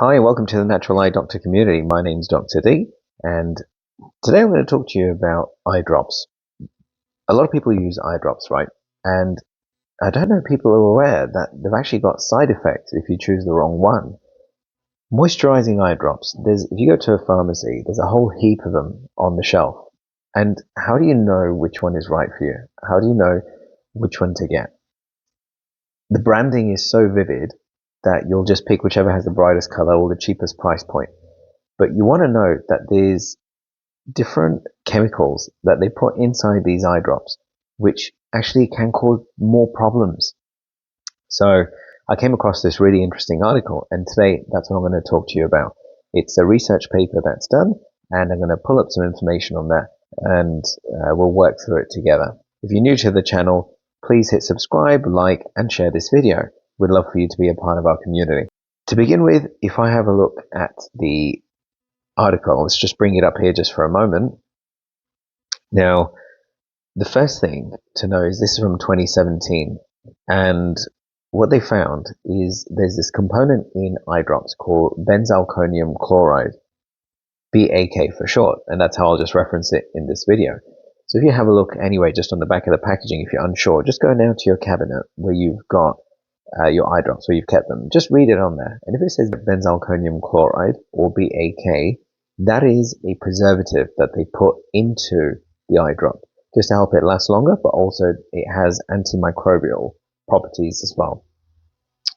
Hi, welcome to the Naturaleyedoctor community. My name's Dr. D, and today I'm going to talk to you about eye drops. A lot of people use eye drops, right? And I don't know if people are aware that they've actually got side effects if you choose the wrong one. Moisturizing eye drops. If you go to a pharmacy, there's a whole heap of them on the shelf. And how do you know which one is right for you? How do you know which one to get? The branding is so vivid that you'll just pick whichever has the brightest color or the cheapest price point. But you want to know that there's different chemicals that they put inside these eye drops, which actually can cause more problems. So I came across this really interesting article, and today that's what I'm going to talk to you about. It's a research paper that's done, and I'm going to pull up some information on that, and we'll work through it together. If you're new to the channel, please hit subscribe, like, and share this video. We'd love for you to be a part of our community. To begin with, if I have a look at the article, let's just bring it up here just for a moment. Now, the first thing to know is this is from 2017, and what they found is there's this component in eye drops called benzalkonium chloride, BAK for short, and that's how I'll just reference it in this video. So if you have a look anyway, just on the back of the packaging, if you're unsure, just go down to your cabinet where you've got your eye drops, where you've kept them. Just read it on there. And if it says benzalkonium chloride or BAK, that is a preservative that they put into the eye drop just to help it last longer, but also it has antimicrobial properties as well.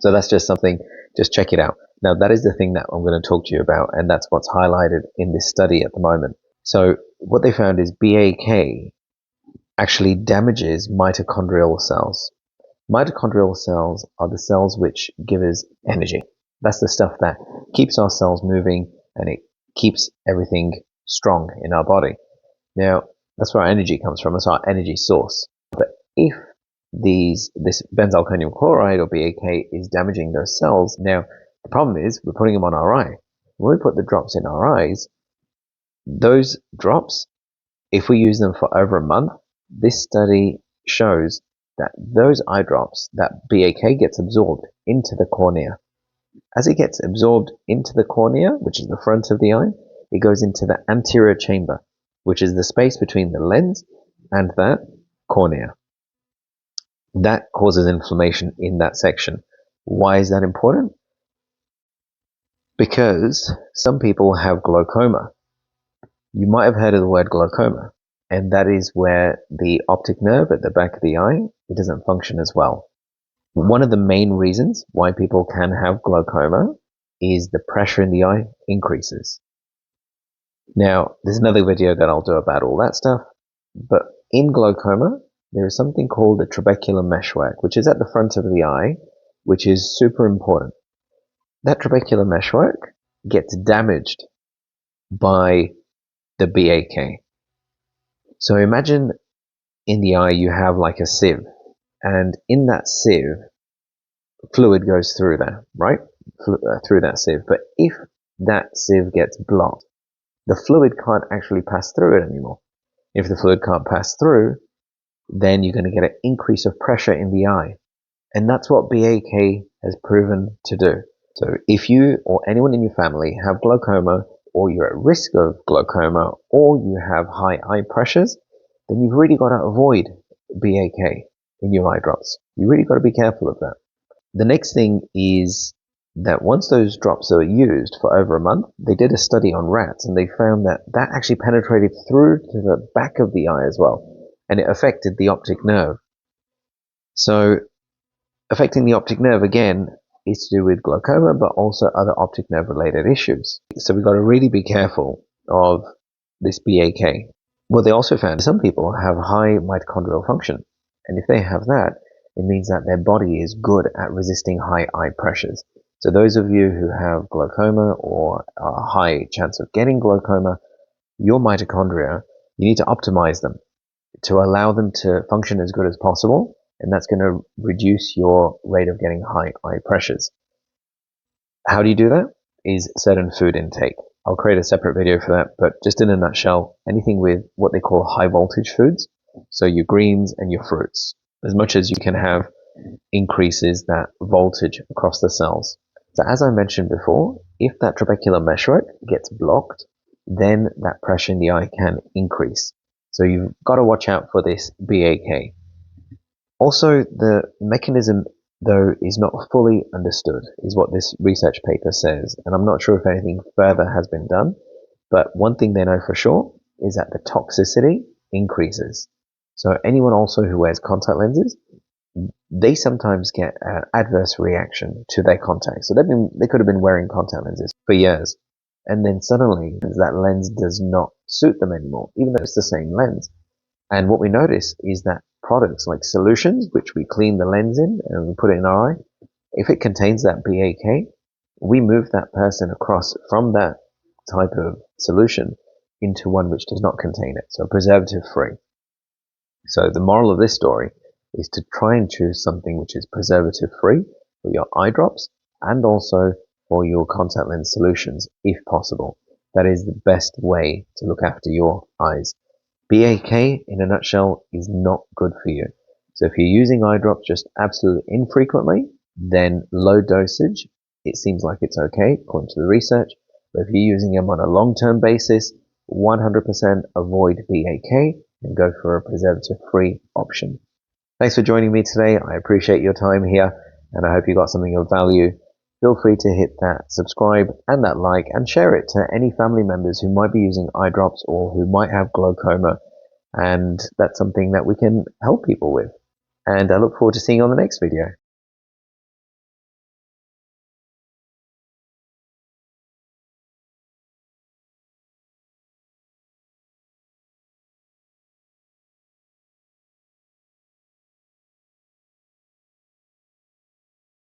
So that's just something, just check it out. Now that is the thing that I'm going to talk to you about, and that's what's highlighted in this study at the moment. So what they found is BAK actually damages mitochondrial cells. Mitochondrial cells are the cells which give us energy. That's the stuff that keeps our cells moving, and it keeps everything strong in our body. Now, that's where our energy comes from. It's our energy source. But if this benzalkonium chloride or BAK is damaging those cells, now the problem is we're putting them on our eye. When we put the drops in our eyes, those drops, if we use them for over a month, this study shows that those eye drops, that BAK gets absorbed into the cornea. As it gets absorbed into the cornea, which is the front of the eye, it goes into the anterior chamber, which is the space between the lens and that cornea. That causes inflammation in that section. Why is that important? Because some people have glaucoma. You might have heard of the word glaucoma, and that is where the optic nerve at the back of the eye, it doesn't function as well. One of the main reasons why people can have glaucoma is the pressure in the eye increases. Now, there's another video that I'll do about all that stuff, but in glaucoma, there is something called the trabecular meshwork, which is at the front of the eye, which is super important. That trabecular meshwork gets damaged by the BAK. So imagine in the eye you have like a sieve, and in that sieve, fluid goes through there, right? Through that sieve. But if that sieve gets blocked, the fluid can't actually pass through it anymore. If the fluid can't pass through, then you're going to get an increase of pressure in the eye. And that's what BAK has proven to do. So if you or anyone in your family have glaucoma, or you're at risk of glaucoma, or you have high eye pressures, then you've really got to avoid BAK in your eye drops. You really got to be careful of that. The next thing is that once those drops are used for over a month, they did a study on rats, and they found that that actually penetrated through to the back of the eye as well, and it affected the optic nerve. So affecting the optic nerve again is to do with glaucoma, but also other optic nerve related issues. So we've got to really be careful of this BAK. What they also found, some people have high mitochondrial function, and if they have that, it means that their body is good at resisting high eye pressures. So those of you who have glaucoma or a high chance of getting glaucoma, your mitochondria, you need to optimize them to allow them to function as good as possible, and that's going to reduce your rate of getting high eye pressures. How do you do that? Is certain food intake. I'll create a separate video for that, but just in a nutshell, anything with what they call high voltage foods, so your greens and your fruits, as much as you can have, increases that voltage across the cells. So as I mentioned before, If that trabecular meshwork gets blocked, then that pressure in the eye can increase. So you've got to watch out for this BAK. Also, the mechanism, though, is not fully understood, is what this research paper says. And I'm not sure if anything further has been done, but one thing they know for sure is that the toxicity increases. So anyone also who wears contact lenses, they sometimes get an adverse reaction to their contacts. So they could have been wearing contact lenses for years, and then suddenly that lens does not suit them anymore, even though it's the same lens. And what we notice is that products like solutions, which we clean the lens in and we put it in our eye, if it contains that BAK, we move that person across from that type of solution into one which does not contain it, so preservative-free. So the moral of this story is to try and choose something which is preservative-free for your eye drops and also for your contact lens solutions, if possible. That is the best way to look after your eyes. BAK, in a nutshell, is not good for you. So if you're using eye drops just absolutely infrequently, then low dosage, it seems like it's okay, according to the research. But if you're using them on a long-term basis, 100% avoid BAK and go for a preservative-free option. Thanks for joining me today. I appreciate your time here, and I hope you got something of value. Feel free to hit that subscribe and that like and share it to any family members who might be using eye drops or who might have glaucoma, and that's something that we can help people with. And I look forward to seeing you on the next video.